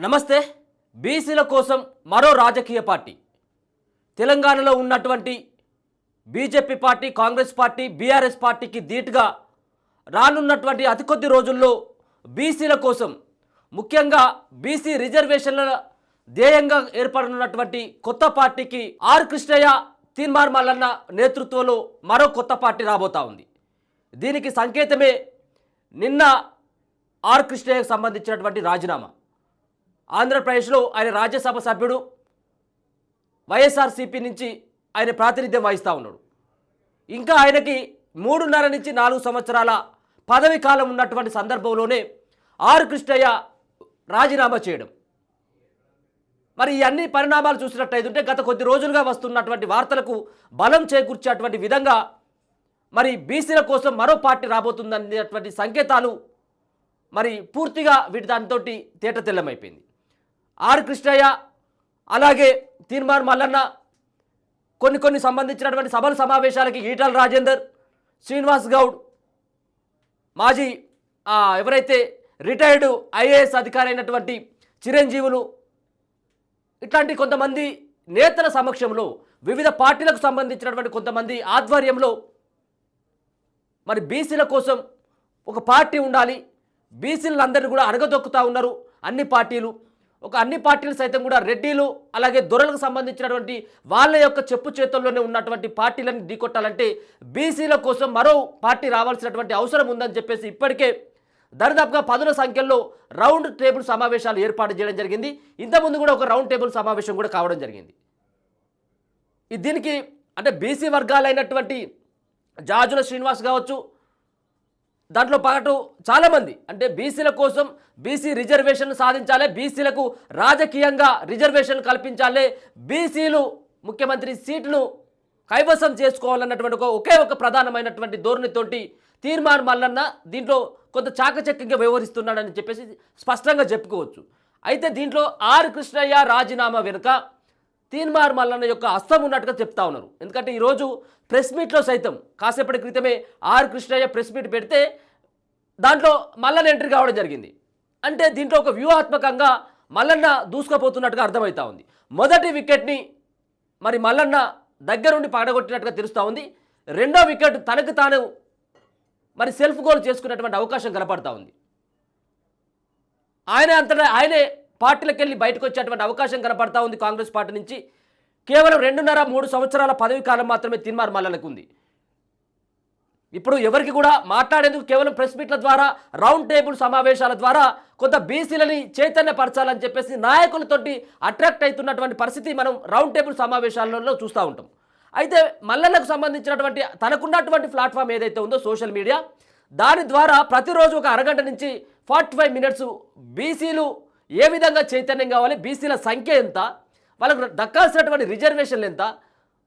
నమస్తే. బీసీల కోసం మరో రాజకీయ పార్టీ తెలంగాణలో ఉన్నటువంటి BJP party, Congress party, BRS పార్టీకి ధీటుగా రానున్నటువంటి అతి కొద్ది రోజుల్లో బీసీల కోసం, ముఖ్యంగా బీసీ రిజర్వేషన్ల ధ్యేయంగా ఏర్పడనున్నటువంటి కొత్త పార్టీకి ఆర్ కృష్ణయ్య, తీన్మార్ మల్లన్న నేతృత్వంలో మరో కొత్త పార్టీ రాబోతా ఉంది. దీనికి సంకేతమే నిన్న ఆర్ కృష్ణయ్యకు సంబంధించినటువంటి రాజీనామా. ఆంధ్రప్రదేశ్లో ఆయన రాజ్యసభ సభ్యుడు, వైఎస్ఆర్సీపీ నుంచి ఆయన ప్రాతినిధ్యం వహిస్తూ ఉన్నాడు. ఇంకా ఆయనకి 3.5 నుంచి 4 సంవత్సరాల పదవి కాలం ఉన్నటువంటి సందర్భంలోనే ఆర్ కృష్ణయ్య రాజీనామా చేయడం. మరి ఈ అన్ని పరిణామాలు చూసినట్టయితే గత కొద్ది రోజులుగా వస్తున్నటువంటి వార్తలకు బలం చేకూర్చేటువంటి విధంగా మరి బీసీల కోసం మరో పార్టీ రాబోతుందనేటువంటి సంకేతాలు మరి పూర్తిగా వీటి దానితో తేటతెల్లమైపోయింది. ఆర్ కృష్ణయ్య అలాగే తీన్మార్ మల్లన్న కొన్ని సంబంధించినటువంటి సభల సమావేశాలకి ఈటల రాజేందర్, శ్రీనివాస్ గౌడ్, మాజీ ఎవరైతే రిటైర్డ్ ఐఏఎస్ అధికారి అయినటువంటి చిరంజీవులు, ఇట్లాంటి కొంతమంది నేతల సమక్షంలో వివిధ పార్టీలకు సంబంధించినటువంటి కొంతమంది ఆధ్వర్యంలో మరి బీసీల కోసం ఒక పార్టీ ఉండాలి, బీసీలందరినీ కూడా అణగదొక్కుతూ ఉన్నారు అన్ని పార్టీలు సైతం కూడా రెడ్డిలు అలాగే దొరలకు సంబంధించినటువంటి వాళ్ళ యొక్క చెప్పు చేతుల్లోనే ఉన్నటువంటి పార్టీలను ఢీకొట్టాలంటే బీసీల కోసం మరో పార్టీ రావాల్సినటువంటి అవసరం ఉందని చెప్పేసి ఇప్పటికే దరిదాపుగా 10ల సంఖ్యలో రౌండ్ టేబుల్ సమావేశాలు ఏర్పాటు చేయడం జరిగింది. ఇంతకుముందు కూడా ఒక రౌండ్ టేబుల్ సమావేశం కూడా కావడం జరిగింది. దీనికి అంటే బీసీ వర్గాలైనటువంటి జాజుల శ్రీనివాస్ కావచ్చు, దాంట్లో పాటు చాలామంది అంటే బీసీల కోసం బీసీ రిజర్వేషన్ సాధించాలి, బీసీలకు రాజకీయంగా రిజర్వేషన్ కల్పించాలి, బీసీలు ముఖ్యమంత్రి సీటును కైవసం చేసుకోవాలన్నటువంటి ఒకే ఒక ప్రధానమైనటువంటి ధోరణితోటి తీన్మార్ మల్లన్న దీంట్లో కొంత చాకచక్యంగా వ్యవహరిస్తున్నాడని చెప్పేసి స్పష్టంగా చెప్పుకోవచ్చు. అయితే దీంట్లో ఆర్ కృష్ణయ్య రాజీనామా వెనుక తీన్మార్ మల్లన్న యొక్క హస్తం ఉన్నట్టుగా చెప్తా ఉన్నారు. ఎందుకంటే ఈరోజు ప్రెస్ మీట్లో సైతం కాసేపటి క్రితమే ఆర్ కృష్ణయ్య ప్రెస్ మీట్ పెడితే దాంట్లో మల్లన్న ఎంట్రీ కావడం జరిగింది. అంటే దీంట్లో ఒక వ్యూహాత్మకంగా మల్లన్న దూసుకుపోతున్నట్టుగా అర్థమవుతా ఉంది. మొదటి వికెట్ని మరి మల్లన్న దగ్గరుండి పడగొట్టినట్టుగా తెలుస్తూ ఉంది. రెండో వికెట్ తనకు తాను మరి సెల్ఫ్ గోల్ చేసుకున్నటువంటి అవకాశం కనపడతా ఉంది. ఆయనే పార్టీలకు వెళ్ళి బయటకు వచ్చేటువంటి అవకాశం కనపడతా ఉంది. కాంగ్రెస్ పార్టీ నుంచి కేవలం 2.5-3 సంవత్సరాల పదవి కాలం మాత్రమే తీన్మార్ మల్లన్నకు ఉంది. ఇప్పుడు ఎవరికి కూడా మాట్లాడేందుకు కేవలం ప్రెస్ మీట్ల ద్వారా, రౌండ్ టేబుల్ సమావేశాల ద్వారా కొంత బీసీలని చైతన్యపరచాలని చెప్పేసి నాయకులతోటి అట్రాక్ట్ అవుతున్నటువంటి పరిస్థితి మనం రౌండ్ టేబుల్ సమావేశాలలో చూస్తూ ఉంటాం. అయితే మల్లన్నకు సంబంధించినటువంటి తనకున్నటువంటి ప్లాట్ఫామ్ ఏదైతే ఉందో సోషల్ మీడియా, దాని ద్వారా ప్రతిరోజు ఒక అరగంట నుంచి 45 మినిట్స్ బీసీలు ఏ విధంగా చైతన్యం కావాలి, బీసీల సంఖ్య ఎంత, వాళ్ళకు దక్కాల్సినటువంటి రిజర్వేషన్లు ఎంత,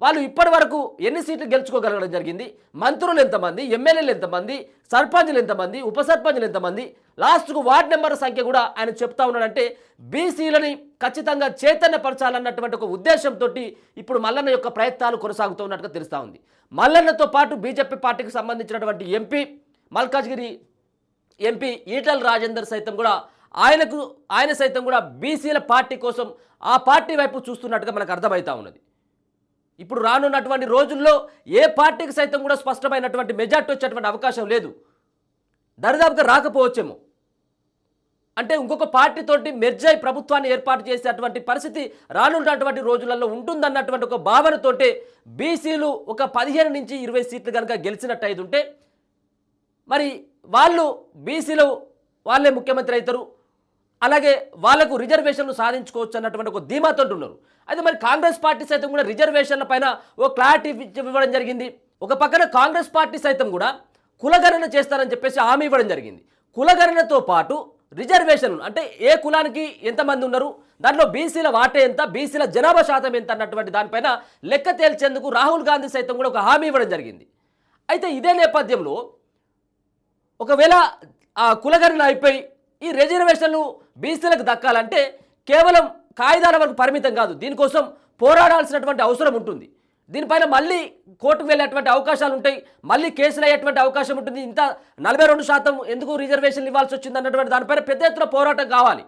వాళ్ళు ఇప్పటి వరకు ఎన్ని సీట్లు గెలుచుకోగలగడం జరిగింది, మంత్రులు ఎంతమంది, ఎమ్మెల్యేలు ఎంతమంది, సర్పంచులు ఎంతమంది, ఉప సర్పంచులు ఎంతమంది, లాస్ట్కు వార్డు నెంబర్ సంఖ్య కూడా ఆయన చెప్తా ఉన్నాడంటే బీసీలని ఖచ్చితంగా చైతన్యపరచాలన్నటువంటి ఒక ఉద్దేశంతో ఇప్పుడు మల్లన్న యొక్క ప్రయత్నాలు కొనసాగుతున్నట్టుగా తెలుస్తూ ఉంది. మల్లన్నతో పాటు బీజేపీ పార్టీకి సంబంధించినటువంటి ఎంపీ, మల్కాజ్గిరి ఎంపీ ఈటల రాజేందర్ సైతం కూడా ఆయన సైతం కూడా బీసీల పార్టీ కోసం ఆ పార్టీ వైపు చూస్తున్నట్టుగా మనకు అర్థమవుతా ఉన్నది. ఇప్పుడు రానున్నటువంటి రోజుల్లో ఏ పార్టీకి సైతం కూడా స్పష్టమైనటువంటి మెజార్టీ వచ్చేటువంటి అవకాశం లేదు, దరిదాపుగా రాకపోవచ్చేమో. అంటే ఇంకొక పార్టీతోటి మెర్జ్ అయి ప్రభుత్వాన్ని ఏర్పాటు చేసేటువంటి పరిస్థితి రానున్నటువంటి రోజులలో ఉంటుందన్నటువంటి ఒక భావనతోటే బీసీలు ఒక 15 నుంచి 20 సీట్లు కనుక గెలిచినట్టు ఉంటే మరి వాళ్ళు బీసీలు వాళ్ళే ముఖ్యమంత్రి అవుతారు, అలాగే వాళ్లకు రిజర్వేషన్లు సాధించుకోవచ్చు అన్నటువంటి ఒక ధీమాతో ఉన్నారు. అయితే మరి కాంగ్రెస్ పార్టీ సైతం కూడా రిజర్వేషన్ల పైన ఓ క్లారిటీ ఇవ్వడం జరిగింది. ఒక పక్కన కాంగ్రెస్ పార్టీ సైతం కూడా కులగణన చేస్తారని చెప్పేసి హామీ ఇవ్వడం జరిగింది. కులగణనతో పాటు రిజర్వేషన్లు అంటే ఏ కులానికి ఎంతమంది ఉన్నారు, దాంట్లో బీసీల వాటే ఎంత, బీసీల జనాభా శాతం ఎంత అన్నటువంటి దానిపైన లెక్క తేల్చేందుకు రాహుల్ గాంధీ సైతం కూడా ఒక హామీ ఇవ్వడం జరిగింది. అయితే ఇదే నేపథ్యంలో ఒకవేళ ఆ కులగణన అయిపోయి ఈ రిజర్వేషన్లు బీసీలకు దక్కాలంటే కేవలం కాయిదాల వరకు పరిమితం కాదు, దీనికోసం పోరాడాల్సినటువంటి అవసరం ఉంటుంది. దీనిపైన మళ్ళీ కోర్టుకు వెళ్ళేటువంటి అవకాశాలు ఉంటాయి, మళ్ళీ కేసులు అయ్యేటువంటి అవకాశం ఉంటుంది. ఇంత 42% ఎందుకు రిజర్వేషన్లు ఇవ్వాల్సి వచ్చింది అన్నటువంటి దానిపైన పెద్ద ఎత్తున పోరాటం కావాలి.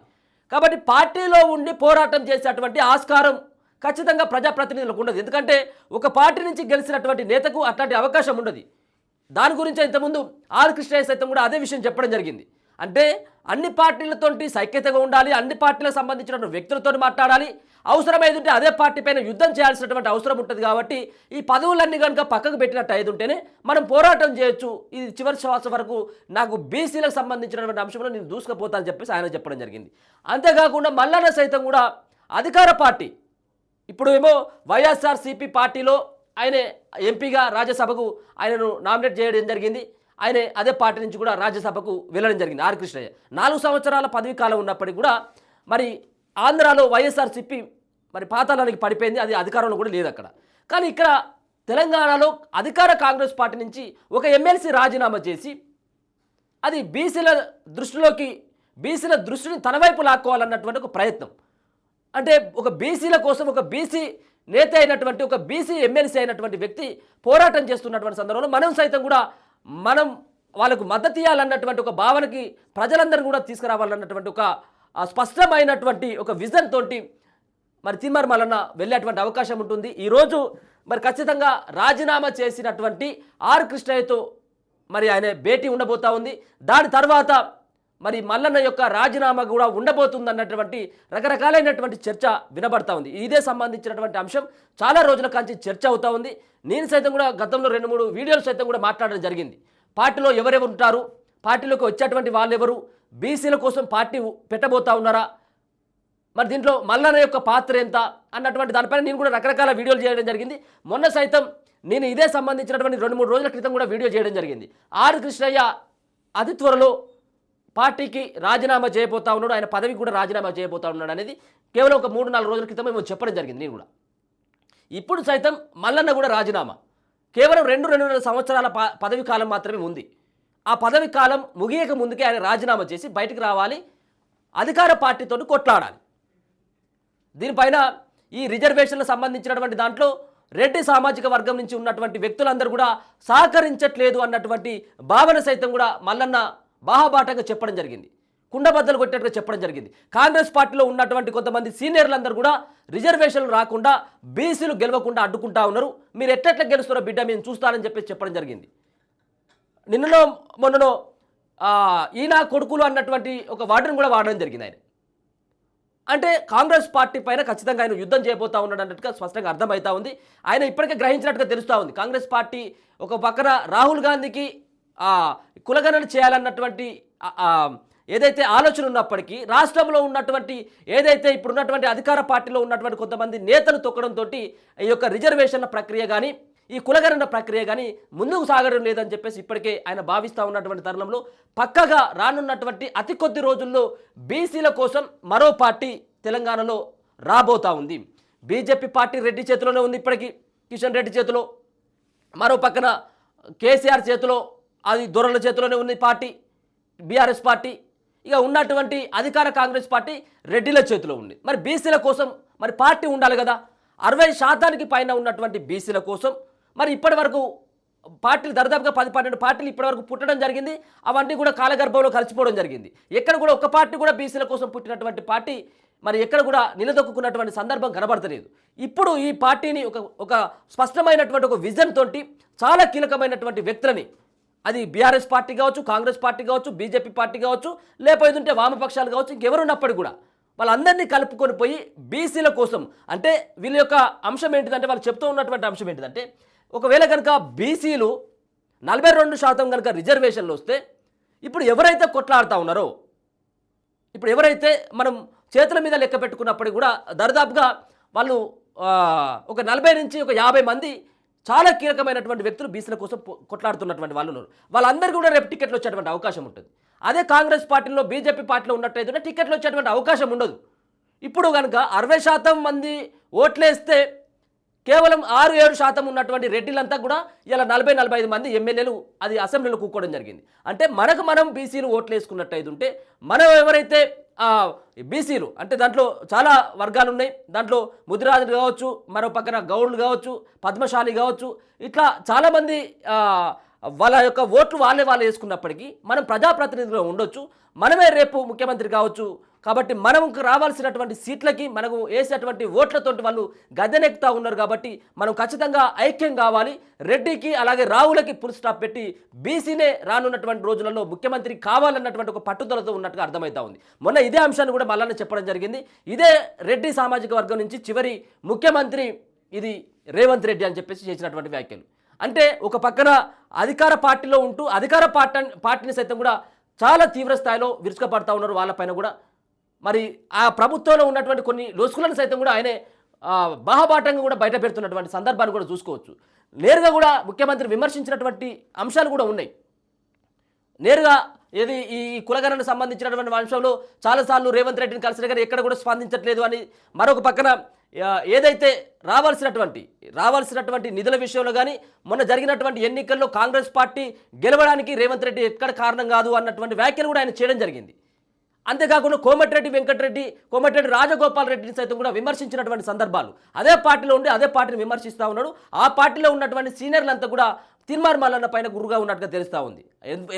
కాబట్టి పార్టీలో ఉండి పోరాటం చేసేటువంటి ఆస్కారం ఖచ్చితంగా ప్రజాప్రతినిధులకు ఉండదు. ఎందుకంటే ఒక పార్టీ నుంచి గెలిచినటువంటి నేతకు అట్లాంటి అవకాశం ఉండదు. దాని గురించి ఇంతకుముందు ఆర్ కృష్ణయ్య సైతం కూడా అదే విషయం చెప్పడం జరిగింది. అంటే అన్ని పార్టీలతోటి సైక్యతగా ఉండాలి, అన్ని పార్టీలకు సంబంధించిన వ్యక్తులతో మాట్లాడాలి, అవసరమైందంటే అదే పార్టీ పైన యుద్ధం చేయాల్సినటువంటి అవసరం ఉంటుంది. కాబట్టి ఈ పదవులన్నీ కనుక పక్కకు పెట్టినట్టు అయ్యుంటేనే మనం పోరాటం చేయొచ్చు. ఇది చివరి శ్వాస వరకు నాకు బీసీలకు సంబంధించినటువంటి అంశంలో నేను దూసుకుపోతానని చెప్పేసి ఆయన చెప్పడం జరిగింది. అంతేకాకుండా మల్లన్న సైతం కూడా అధికార పార్టీ ఇప్పుడు ఏమో వైఎస్ఆర్సీపీ పార్టీలో ఆయన ఎంపీగా రాజ్యసభకు ఆయనను నామినేట్ చేయడం జరిగింది. ఆయన అదే పార్టీ నుంచి కూడా రాజ్యసభకు వెళ్ళడం జరిగింది. ఆర్ కృష్ణయ్య 4 సంవత్సరాల పదవి కాలం ఉన్నప్పటికీ కూడా మరి ఆంధ్రాలో వైఎస్ఆర్సీపీ మరి పాతాళానికి పడిపోయింది. అది అధికారంలో కూడా లేదు అక్కడ. కానీ ఇక్కడ తెలంగాణలో అధికార కాంగ్రెస్ పార్టీ నుంచి ఒక ఎమ్మెల్సీ రాజీనామా చేసి అది బీసీల దృష్టిని తన వైపు లాక్కోవాలన్నటువంటి ఒక ప్రయత్నం. అంటే ఒక బీసీల కోసం ఒక బీసీ నేత అయినటువంటి ఒక బీసీ ఎమ్మెల్సీ అయినటువంటి వ్యక్తి పోరాటం చేస్తున్నటువంటి సందర్భంలో మనం వాళ్ళకు మద్దతు ఇవ్వాలన్నటువంటి ఒక భావనకి ప్రజలందరూ కూడా తీసుకురావాలన్నటువంటి ఒక స్పష్టమైనటువంటి ఒక విజన్ తోటి మరి తీన్మార్ మల్లన్న వెళ్ళేటువంటి అవకాశం ఉంటుంది. ఈరోజు మరి ఖచ్చితంగా రాజీనామా చేసినటువంటి ఆర్ కృష్ణయ్యతో మరి ఆయన భేటీ ఉండబోతా ఉంది. దాని తర్వాత మరి మల్లన్న యొక్క రాజీనామా కూడా ఉండబోతుంది అన్నటువంటి రకరకాలైనటువంటి చర్చ వినబడతా ఉంది. ఇదే సంబంధించినటువంటి అంశం చాలా రోజుల కాంచి చర్చ అవుతా ఉంది. నేను సైతం కూడా గతంలో 2-3 వీడియోలు సైతం కూడా మాట్లాడడం జరిగింది. పార్టీలో ఎవరెవరు ఉంటారు, పార్టీలోకి వచ్చేటువంటి వాళ్ళు ఎవరు, బీసీల కోసం పార్టీ పెట్టబోతా ఉన్నారా, మరి దీంట్లో మల్లన్న యొక్క పాత్ర ఎంత అన్నటువంటి దానిపైన నేను కూడా రకరకాల వీడియోలు చేయడం జరిగింది. మొన్న సైతం నేను ఇదే సంబంధించినటువంటి 2-3 రోజుల క్రితం కూడా వీడియో చేయడం జరిగింది. ఆర్ కృష్ణయ్య అతి త్వరలో పార్టీకి రాజీనామా చేయబోతా ఉన్నాడు, ఆయన పదవికి కూడా రాజీనామా చేయబోతా ఉన్నాడు అనేది కేవలం ఒక 3-4 రోజుల క్రితం మేము చెప్పడం జరిగింది. నేను కూడా ఇప్పుడు సైతం మల్లన్న కూడా రాజీనామా కేవలం 2-2.5 సంవత్సరాల పదవి కాలం మాత్రమే ఉంది. ఆ పదవి కాలం ముగియక ముందుకే ఆయన రాజీనామా చేసి బయటకు రావాలి, అధికార పార్టీతో కొట్లాడాలి. దీనిపైన ఈ రిజర్వేషన్లకు సంబంధించినటువంటి దాంట్లో రెడ్డి సామాజిక వర్గం నుంచి ఉన్నటువంటి వ్యక్తులందరూ కూడా సహకరించట్లేదు అన్నటువంటి భావన సైతం కూడా మల్లన్న బాహాబాటంగా చెప్పడం జరిగింది, కుండబద్దలు కొట్టేట్టుగా చెప్పడం జరిగింది. కాంగ్రెస్ పార్టీలో ఉన్నటువంటి కొంతమంది సీనియర్లందరూ కూడా రిజర్వేషన్లు రాకుండా బీసీలు గెలవకుండా అడ్డుకుంటా ఉన్నారు, మీరు ఎట్లెట్లా గెలుస్తారో బిడ్డ మేము చూస్తానని చెప్పేసి చెప్పడం జరిగింది. నిన్ననో మొన్ననో ఈయన కొడుకులు అన్నటువంటి ఒక వార్డును కూడా వాడడం జరిగింది ఆయన. అంటే కాంగ్రెస్ పార్టీ పైన ఖచ్చితంగా ఆయన యుద్ధం చేయబోతా ఉన్నాడు అన్నట్టుగా స్పష్టంగా అర్థమవుతా ఉంది. ఆయన ఇప్పటికే గ్రహించినట్టుగా తెలుస్తూ ఉంది. కాంగ్రెస్ పార్టీ ఒక పక్కన రాహుల్ గాంధీకి కులగణన చేయాలన్నటువంటి ఏదైతే ఆలోచన ఉన్నప్పటికీ రాష్ట్రంలో ఉన్నటువంటి ఏదైతే ఇప్పుడున్నటువంటి అధికార పార్టీలో ఉన్నటువంటి కొంతమంది నేతలు తొక్కడంతో ఈ యొక్క రిజర్వేషన్ల ప్రక్రియ కానీ ఈ కులగణన ప్రక్రియ కానీ ముందుకు సాగడం లేదని చెప్పేసి ఇప్పటికే ఆయన భావిస్తూ ఉన్నటువంటి తరుణంలో పక్కగా రానున్నటువంటి అతి కొద్ది రోజుల్లో బీసీల కోసం మరో పార్టీ తెలంగాణలో రాబోతా ఉంది. బీజేపీ పార్టీ రెడ్డి చేతిలోనే ఉంది, ఇప్పటికీ కిషన్ రెడ్డి చేతిలో, మరో పక్కన కేసీఆర్ చేతిలో, అది దొరల చేతిలోనే ఉంది పార్టీ బీఆర్ఎస్ పార్టీ. ఇక ఉన్నటువంటి అధికార కాంగ్రెస్ పార్టీ రెడ్డిల చేతిలో ఉంది. మరి బీసీల కోసం మరి పార్టీ ఉండాలి కదా. 60% పైన ఉన్నటువంటి బీసీల కోసం మరి ఇప్పటి వరకు పార్టీలు దాదాపుగా 10-12 పార్టీలు ఇప్పటివరకు పుట్టడం జరిగింది. అవన్నీ కూడా కాలగర్భంలో కలిసిపోవడం జరిగింది. ఎక్కడ కూడా ఒక్క పార్టీ కూడా బీసీల కోసం పుట్టినటువంటి పార్టీ మరి ఎక్కడ కూడా నిలదొక్కున్నటువంటి సందర్భం కనబడతలేదు. ఇప్పుడు ఈ పార్టీని ఒక స్పష్టమైనటువంటి ఒక విజన్ తోటి చాలా కీలకమైనటువంటి వ్యక్తులని, అది బీఆర్ఎస్ పార్టీ కావచ్చు, కాంగ్రెస్ పార్టీ కావచ్చు, బీజేపీ పార్టీ కావచ్చు, లేకపోతే వామపక్షాలు కావచ్చు, ఇంకెవరున్నప్పటికీ కూడా వాళ్ళందరినీ కలుపుకొని పోయి బీసీల కోసం, అంటే వీళ్ళ యొక్క అంశం ఏంటిదంటే, వాళ్ళు చెప్తూ ఉన్నటువంటి అంశం ఏంటిదంటే, ఒకవేళ కనుక బీసీలు 42% కనుక రిజర్వేషన్లు వస్తే ఇప్పుడు ఎవరైతే కొట్లాడుతూ ఉన్నారో, ఇప్పుడు ఎవరైతే మనం చేతుల మీద లెక్క పెట్టుకున్నప్పటికీ కూడా దాదాపుగా వాళ్ళు ఒక 40 నుంచి ఒక 50 మంది చాలా కీలకమైనటువంటి వ్యక్తులు బీసీల కోసం కొట్లాడుతున్నటువంటి వాళ్ళు ఉన్నారు. వాళ్ళందరికీ కూడా రేపు టికెట్లు వచ్చేటువంటి అవకాశం ఉంటుంది. అదే కాంగ్రెస్ పార్టీలో బీజేపీ పార్టీలో ఉన్నట్టయితే టికెట్లు వచ్చేటువంటి అవకాశం ఉండదు. ఇప్పుడు కనుక 60% మంది ఓట్లేస్తే కేవలం 6-7% ఉన్నటువంటి రెడ్డిలంతా కూడా ఇలా 40-45 మంది ఎమ్మెల్యేలు అది అసెంబ్లీలో కూకోవడం జరిగింది. అంటే మనం బీసీలు ఓట్లు వేసుకున్నట్టయితే ఉంటే మనం ఎవరైతే బీసీలు అంటే దాంట్లో చాలా వర్గాలు ఉన్నాయి. దాంట్లో ముదిరాజులు కావచ్చు, మరో పక్కన గౌడ్లు కావచ్చు, పద్మశాలి కావచ్చు, ఇట్లా చాలామంది వాళ్ళ యొక్క ఓట్లు వాళ్ళే వేసుకున్నప్పటికీ మనం ప్రజాప్రతినిధులుగా ఉండొచ్చు, మనమే రేపు ముఖ్యమంత్రి కావచ్చు. కాబట్టి మనకు రావాల్సినటువంటి సీట్లకి మనకు వేసేటువంటి ఓట్లతోటి వాళ్ళు గద్దెనెక్కుతా ఉన్నారు. కాబట్టి మనం ఖచ్చితంగా ఐక్యం కావాలి. రెడ్డికి అలాగే రావులకి ఫుల్ స్టాప్ పెట్టి బీసీనే రానున్నటువంటి రోజులలో ముఖ్యమంత్రి కావాలన్నటువంటి ఒక పట్టుదలతో ఉన్నట్టుగా అర్థమవుతా ఉంది. మొన్న ఇదే అంశాన్ని కూడా మళ్ళీ చెప్పడం జరిగింది. ఇదే రెడ్డి సామాజిక వర్గం నుంచి చివరి ముఖ్యమంత్రి ఇది రేవంత్ రెడ్డి అని చెప్పేసి చేసినటువంటి వ్యాఖ్యలు. అంటే ఒక పక్కన అధికార పార్టీలో ఉంటూ అధికార పార్టీని సైతం కూడా చాలా తీవ్ర స్థాయిలో విరుచుకపడతా ఉన్నారు. వాళ్ళపైన కూడా మరి ఆ ప్రభుత్వంలో ఉన్నటువంటి కొన్ని లొసుకులను సైతం కూడా ఆయనే బాహబాటంగా కూడా బయట పెడుతున్నటువంటి సందర్భాన్ని కూడా చూసుకోవచ్చు. నేరుగా కూడా ముఖ్యమంత్రి విమర్శించినటువంటి అంశాలు కూడా ఉన్నాయి. నేరుగా ఏది ఈ కులగణనకు సంబంధించినటువంటి అంశంలో చాలాసార్లు రేవంత్ రెడ్డిని కలిసిన కానీ ఎక్కడ కూడా స్పందించట్లేదు అని, మరొక పక్కన ఏదైతే రావాల్సినటువంటి నిధుల విషయంలో కానీ మొన్న జరిగినటువంటి ఎన్నికల్లో కాంగ్రెస్ పార్టీ గెలవడానికి రేవంత్ రెడ్డి ఎక్కడ కారణం కాదు అన్నటువంటి వ్యాఖ్యలు కూడా ఆయన చేయడం జరిగింది. అంతేకాకుండా కోమటిరెడ్డి రాజగోపాల్ రెడ్డిని సైతం కూడా విమర్శించినటువంటి సందర్భాలు, అదే పార్టీలో ఉండి అదే పార్టీని విమర్శిస్తూ ఉన్నాడు. ఆ పార్టీలో ఉన్నటువంటి సీనియర్లంతా కూడా తిన్మార్ మల్లన్న పైన గురుగా ఉన్నట్టుగా తెలుస్తూ ఉంది.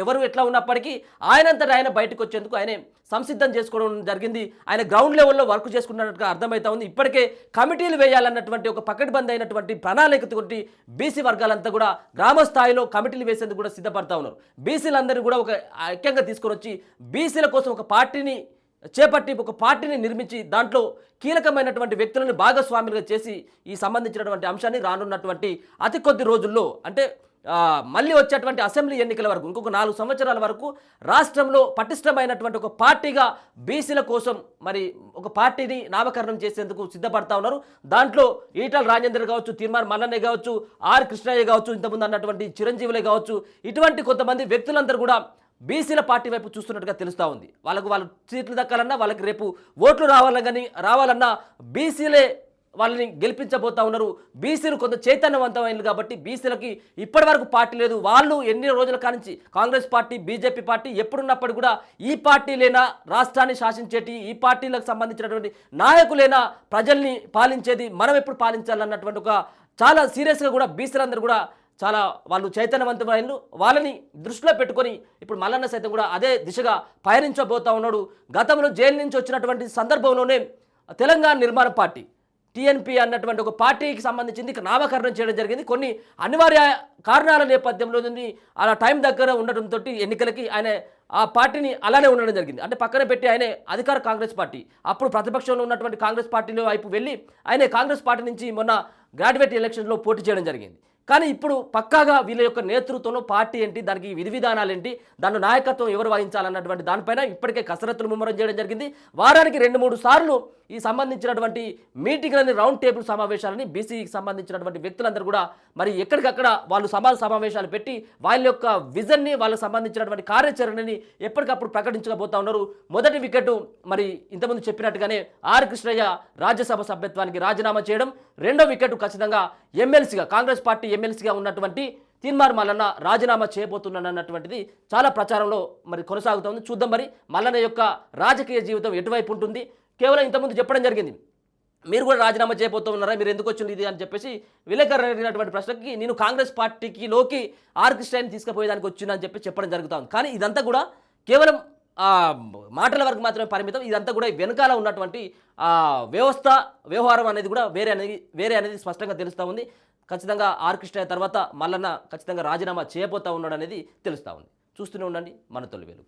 ఎవరు ఎట్లా ఉన్నప్పటికీ ఆయనంతటా ఆయన బయటకు వచ్చేందుకు ఆయనే సంసిద్ధం చేసుకోవడం జరిగింది. ఆయన గ్రౌండ్ లెవెల్లో వర్క్ చేసుకున్నట్టుగా అర్థమవుతా ఉంది. ఇప్పటికే కమిటీలు వేయాలన్నటువంటి ఒక పకడ్బందీ అయినటువంటి ప్రణాళికతోటి బీసీ వర్గాలంతా కూడా గ్రామ స్థాయిలో కమిటీలు వేసేందుకు కూడా సిద్ధపడతా ఉన్నారు. బీసీలందరినీ కూడా ఒక ఐక్యంగా తీసుకొని వచ్చి బీసీల కోసం ఒక పార్టీని చేపట్టి ఒక పార్టీని నిర్మించి దాంట్లో కీలకమైనటువంటి వ్యక్తులను భాగస్వాములుగా చేసి ఈ సంబంధించినటువంటి అంశాన్ని రానున్నటువంటి అతి కొద్ది రోజుల్లో, అంటే మళ్ళీ వచ్చేటువంటి అసెంబ్లీ ఎన్నికల వరకు ఇంకొక 4 సంవత్సరాల వరకు రాష్ట్రంలో పటిష్టమైనటువంటి ఒక పార్టీగా బీసీల కోసం మరి ఒక పార్టీని నామకరణం చేసేందుకు సిద్ధపడతా ఉన్నారు. దాంట్లో ఈటల రాజేందర్ కావచ్చు, తిన్మార్ మల్లన్న కావచ్చు, ఆర్ కృష్ణయ్య కావచ్చు, ఇంతకుముందు అన్నటువంటి చిరంజీవులే కావచ్చు, ఇటువంటి కొంతమంది వ్యక్తులందరూ కూడా బీసీల పార్టీ వైపు చూస్తున్నట్టుగా తెలుస్తూ ఉంది. వాళ్ళ సీట్లు దక్కాలన్నా, వాళ్ళకి రేపు ఓట్లు రావాలన్నా బీసీలే వాళ్ళని గెలిపించబోతా ఉన్నారు. బీసీలు కొంత చైతన్యవంతమైనది కాబట్టి బీసీలకి ఇప్పటి వరకు పార్టీ లేదు. వాళ్ళు ఎన్ని రోజుల కానించి కాంగ్రెస్ పార్టీ, బీజేపీ పార్టీ ఎప్పుడున్నప్పుడు కూడా ఈ పార్టీలేనా రాష్ట్రాన్ని శాసించేటి, ఈ పార్టీలకు సంబంధించినటువంటి నాయకులేనా ప్రజల్ని పాలించేది, మనం ఎప్పుడు పాలించాలన్నటువంటి ఒక చాలా సీరియస్గా కూడా బీసీలందరూ కూడా చాలా వాళ్ళు చైతన్యవంతమైన వాళ్ళని దృష్టిలో పెట్టుకొని ఇప్పుడు మల్లన్న సైతం కూడా అదే దిశగా పయనించబోతా ఉన్నాడు. గతంలో జైలు నుంచి వచ్చినటువంటి సందర్భంలోనే తెలంగాణ నిర్మాణ పార్టీ టీఎన్పీ అన్నటువంటి ఒక పార్టీకి సంబంధించింది నామకరణం చేయడం జరిగింది. కొన్ని అనివార్య కారణాల నేపథ్యంలో అలా టైం దగ్గర ఉండడంతో ఎన్నికలకి ఆయన ఆ పార్టీని అలానే ఉండడం జరిగింది. అంటే పక్కన పెట్టి ఆయన అధికార కాంగ్రెస్ పార్టీ, అప్పుడు ప్రతిపక్షంలో ఉన్నటువంటి కాంగ్రెస్ పార్టీలో వైపు వెళ్ళి ఆయన కాంగ్రెస్ పార్టీ నుంచి మొన్న గ్రాడ్యుయేట్ ఎలక్షన్లో పోటీ చేయడం జరిగింది. కానీ ఇప్పుడు పక్కాగా వీళ్ళ యొక్క నేతృత్వంలో పార్టీ ఏంటి, దానికి విధి విధానాలు ఏంటి, దాని నాయకత్వం ఎవరు వహించాలన్నటువంటి దానిపైన ఇప్పటికే కసరత్తులు ముమ్మరం చేయడం జరిగింది. వారానికి 2-3 సార్లు ఈ సంబంధించినటువంటి మీటింగ్లని, రౌండ్ టేబుల్ సమావేశాలని బీసీకి సంబంధించినటువంటి వ్యక్తులందరూ కూడా మరి ఎక్కడికక్కడ వాళ్ళు సమావేశాలు పెట్టి వాళ్ళ యొక్క విజన్ని, వాళ్ళకి సంబంధించినటువంటి కార్యాచరణని ఎప్పటికప్పుడు ప్రకటించకపోతా ఉన్నారు. మొదటి వికెట్ మరి ఇంతకుముందు చెప్పినట్టుగానే ఆర్ కృష్ణయ్య రాజ్యసభ సభ్యత్వానికి రాజీనామా చేయడం, రెండో వికెట్ ఖచ్చితంగా ఎమ్మెల్సీగా కాంగ్రెస్ పార్టీ ఎమ్మెల్సీగా ఉన్నటువంటి తిన్మార్ మల్లన్న రాజీనామా చేయబోతున్నానన్నటువంటిది చాలా ప్రచారంలో మరి కొనసాగుతోంది. చూద్దాం మరి మల్లన్న యొక్క రాజకీయ జీవితం ఎటువైపు ఉంటుంది. కేవలం ఇంతకుముందు చెప్పడం జరిగింది, మీరు కూడా రాజీనామా చేయబోతున్నారా, మీరు ఎందుకు వచ్చింది ఇది అని చెప్పేసి విలేకరులు అడిగినటువంటి ప్రశ్నకి నేను కాంగ్రెస్ పార్టీలోకి ఆర్ కృష్ణయ్యని తీసుకుపోయేదానికి వచ్చిందని చెప్పడం జరుగుతూ ఉంది. కానీ ఇదంతా కూడా కేవలం మాటల వరకు మాత్రమే పరిమితం. ఇదంతా కూడా వెనకాల ఉన్నటువంటి వ్యవహారం అనేది కూడా వేరే అనేది స్పష్టంగా తెలుస్తూ ఉంది. ఖచ్చితంగా ఆర్ కృష్ణయ్య తర్వాత మల్లన్న ఖచ్చితంగా రాజీనామా చేయబోతా ఉన్నాడు అనేది తెలుస్తూ ఉంది. చూస్తూనే ఉండండి మన తొలి వెలుగు.